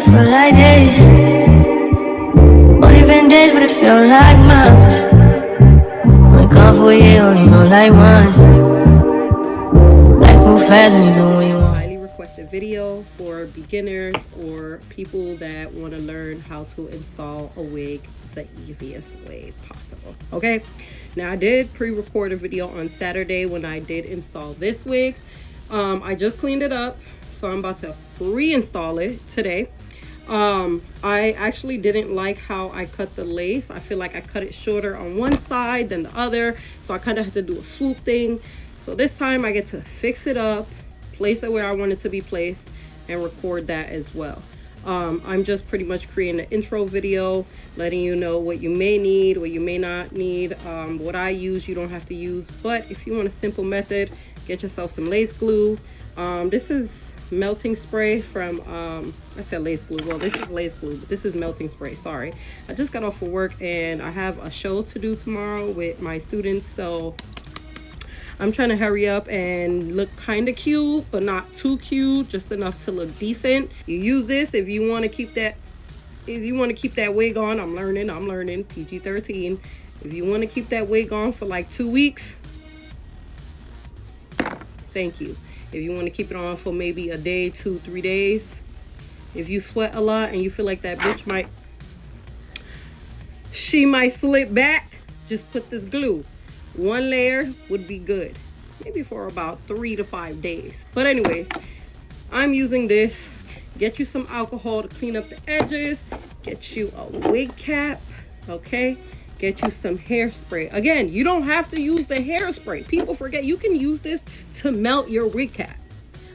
feel like days. Only been days, but it feel like months. Wake up for a year, only know like once. Life move fast when you do what you want. Highly requested video for beginners or people that want to learn how to install a wig the easiest way possible. Okay, now I did pre-record a video on Saturday when I did install this wig. I just cleaned it up, so I'm about to reinstall it today. I actually didn't like how I cut the lace. I feel like I cut it shorter on one side than the other, so I kind of had to do a swoop thing. So this time I get to fix it up, place it where I want it to be placed, and record that as well. I'm just pretty much creating an intro video, letting you know what you may need, what you may not need. What I use, you don't have to use, but if you want a simple method, get yourself some lace glue. This is melting spray from I said lace glue, well this is lace glue, but this is melting spray. Sorry, I just got off of work and I have a show to do tomorrow with my students, so I'm trying to hurry up and look kind of cute, but not too cute, just enough to look decent. You use this if you want to keep that, wig on. I'm learning PG-13. If you want to keep that wig on for like 2 weeks, thank you. If you want to keep it on for maybe a day, 2-3 days, if you sweat a lot and you feel like that bitch might slip back, just put this glue. One layer would be good, maybe for about 3 to 5 days. But anyways, I'm using this. Get you some alcohol to clean up the edges, get you a wig cap, okay? Get you some hairspray. Again, you don't have to use the hairspray. People forget you can use this to melt your wig cap.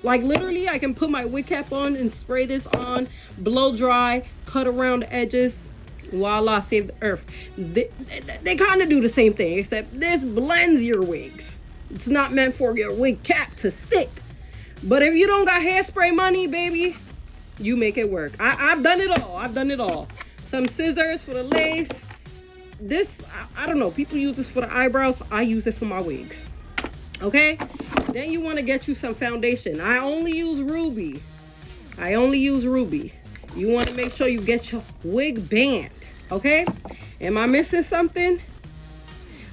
Like literally, I can put my wig cap on and spray this on, blow dry, cut around the edges. Voila, save the earth. They kind of do the same thing, except this blends your wigs. It's not meant for your wig cap to stick. But if you don't got hairspray money, baby, you make it work. I've done it all. I've done it all. Some scissors for the lace. This, I don't know, people use this for the eyebrows. I use it for my wigs. Okay, then you want to get you some foundation. I only use Ruby. You want to make sure you get your wig band. Okay, am I missing something?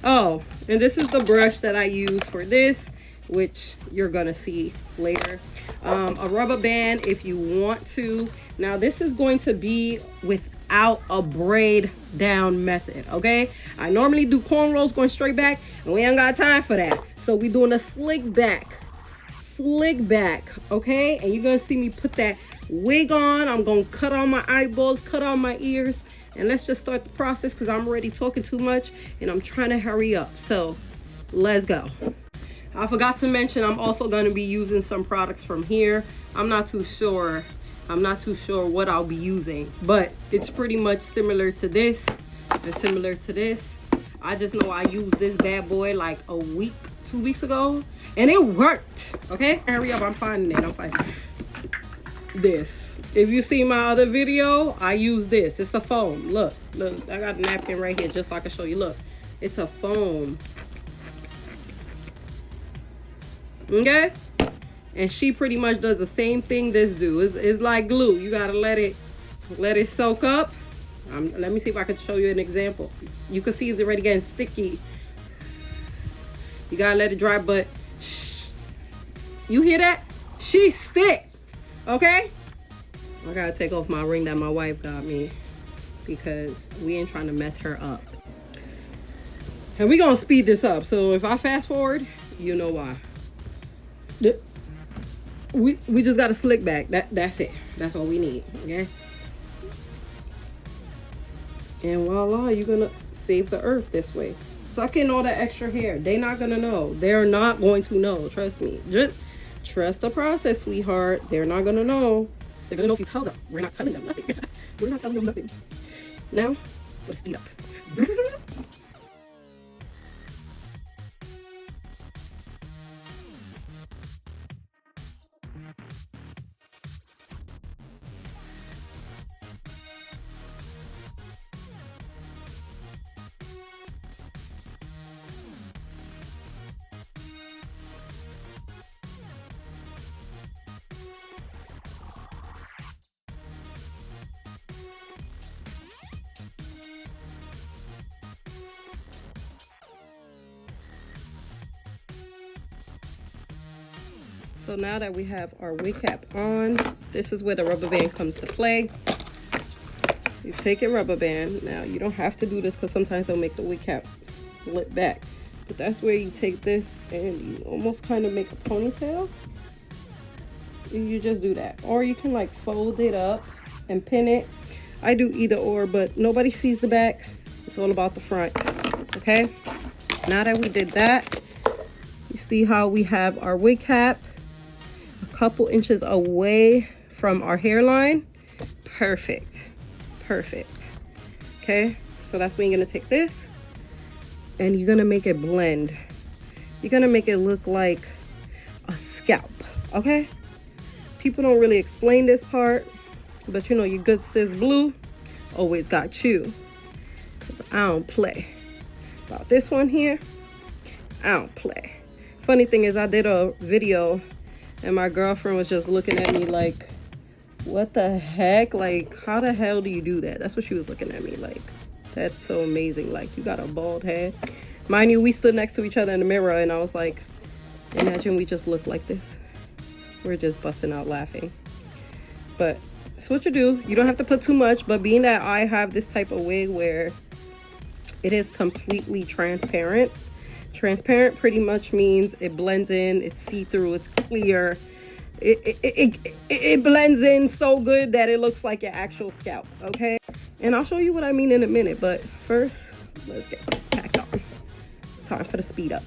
Oh, and this is the brush that I use for this, which you're gonna see later. A rubber band if you want to. Now this is going to be without a braid down method. Okay, I normally do cornrows going straight back, and we ain't got time for that, so we doing a slick back. Okay, and you're gonna see me put that wig on. I'm gonna cut on my eyeballs, cut on my ears, and let's just start the process because I'm already talking too much and I'm trying to hurry up. So let's go. I forgot to mention I'm also going to be using some products from here. I'm not too sure what I'll be using, but it's pretty much similar to this and similar to this. I just know I used this bad boy like a week, 2 weeks ago, and it worked. Okay, hurry up, I'm finding it. I'm finding this. If you see my other video, I use this. It's a foam. Look, I got a napkin right here just so I can show you. Look, it's a foam. Okay, and she pretty much does the same thing this do. It's like glue. You gotta let it soak up. Let me see if I can show you an example. You can see it's already getting sticky. You gotta let it dry, but shh. You hear that? She stick. Okay, I gotta take off my ring that my wife got me because we ain't trying to mess her up. And we gonna speed this up. So if I fast forward, you know why. We just got a slick back. That's it. That's all we need. Okay. And voila, you're gonna save the earth this way. Suck in all that extra hair. They're not gonna know. They're not going to know. Trust me. Just trust the process, sweetheart. They're not gonna know. They're gonna know if you tell them. We're not telling them nothing. We're not telling them nothing. Now, let's speed up. So now that we have our wig cap on, this is where the rubber band comes to play. You take your rubber band. Now you don't have to do this because sometimes they'll make the wig cap slip back. But that's where you take this and you almost kind of make a ponytail. And you just do that. Or you can like fold it up and pin it. I do either or, but nobody sees the back. It's all about the front. Okay? Now that we did that, you see how we have our wig cap a couple inches away from our hairline. Perfect. Perfect. Okay? So that's when you're going to take this and you're going to make it blend. You're going to make it look like a scalp. Okay? People don't really explain this part, but you know, your good sis Blue always got you. Because I don't play. About this one here, I don't play. Funny thing is, I did a video and my girlfriend was just looking at me like, what the heck? Like, how the hell do you do that? That's what she was looking at me like. That's so amazing. Like, you got a bald head. Mind you, we stood next to each other in the mirror and I was like, imagine we just look like this. We're just busting out laughing. But that's what you do. You don't have to put too much, but being that I have this type of wig where it is completely transparent. Transparent pretty much means it blends in, it's see-through, it's clear. It blends in so good that it looks like your actual scalp, okay? And I'll show you what I mean in a minute, but first, let's get this packed on. Time for the speed up.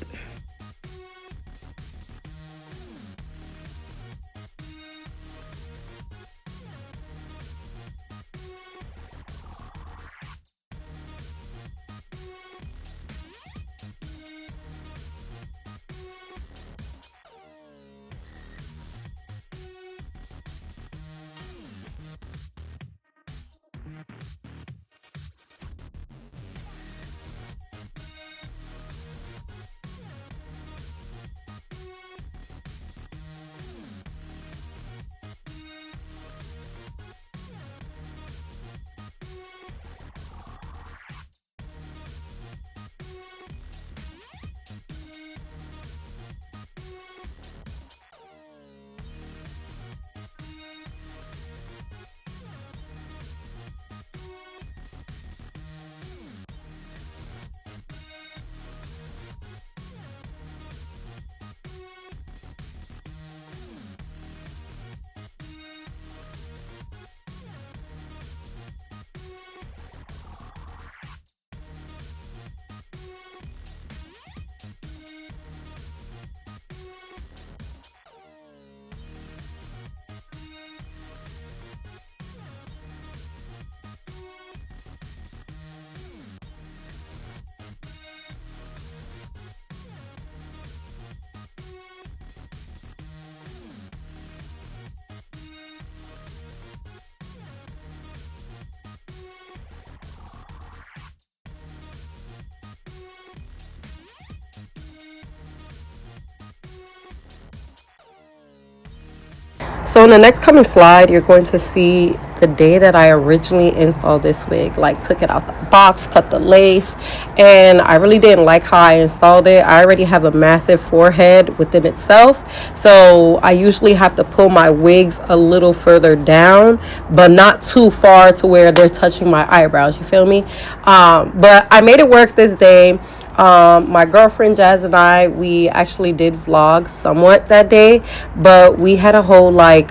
So in the next coming slide, you're going to see the day that I originally installed this wig. Like, took it out the box, cut the lace, and I really didn't like how I installed it. I already have a massive forehead within itself, so I usually have to pull my wigs a little further down, but not too far to where they're touching my eyebrows, you feel me? But I made it work this day. My girlfriend Jazz and I, we actually did vlog somewhat that day, but we had a whole like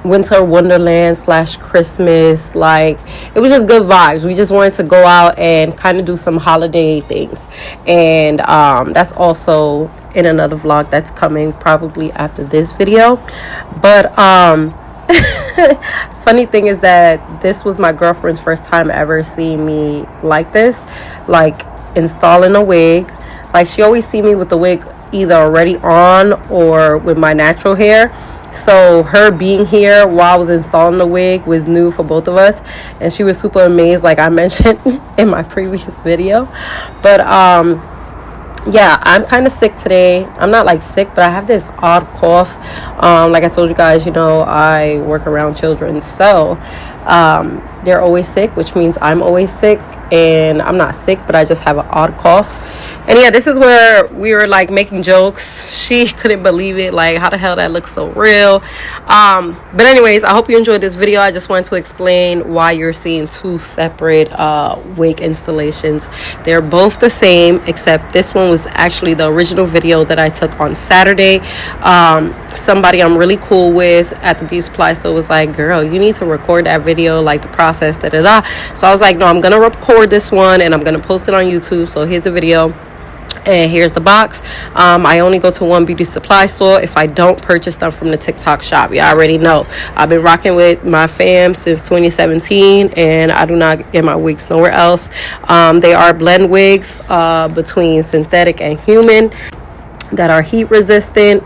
winter wonderland / Christmas, like it was just good vibes. We just wanted to go out and kind of do some holiday things, and that's also in another vlog that's coming probably after this video. But funny thing is that this was my girlfriend's first time ever seeing me like this, like installing a wig. Like, she always see me with the wig either already on or with my natural hair, so her being here while I was installing the wig was new for both of us, and she was super amazed, like I mentioned in my previous video. But yeah, I'm kind of sick today. I'm not like sick, but I have this odd cough. Like I told you guys, you know, I work around children, so they're always sick, which means I'm always sick. And I'm not sick, but I just have an odd cough. And yeah, this is where we were like making jokes. She couldn't believe it, like how the hell that looks so real. But anyways, I hope you enjoyed this video. I just wanted to explain why you're seeing two separate wig installations. They're both the same, except this one was actually the original video that I took on Saturday. Somebody I'm really cool with at the beauty supply store was like, girl, you need to record that video, like the process, so I was like, no, I'm gonna record this one and I'm gonna post it on YouTube. So here's the video and here's the box. I only go to one beauty supply store if I don't purchase them from the TikTok shop. You already know I've been rocking with my fam since 2017 and I do not get my wigs nowhere else. They are blend wigs between synthetic and human that are heat resistant.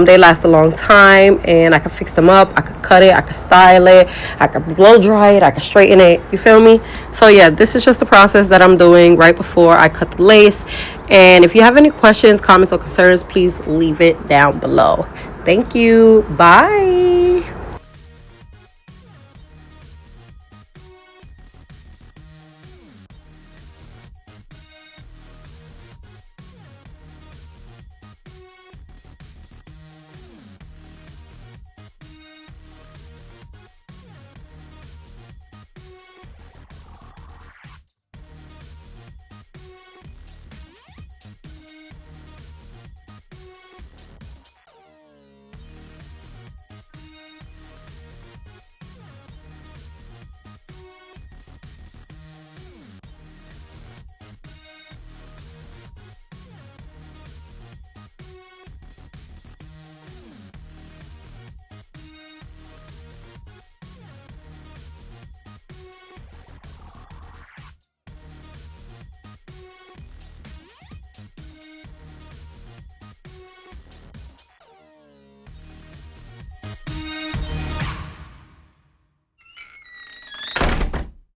They last a long time and I can fix them up, I could cut it, I could style it, I could blow dry it, I could straighten it, you feel me? So yeah, this is just the process that I'm doing right before I cut the lace. And if you have any questions, comments, or concerns, please leave it down below. Thank you. Bye.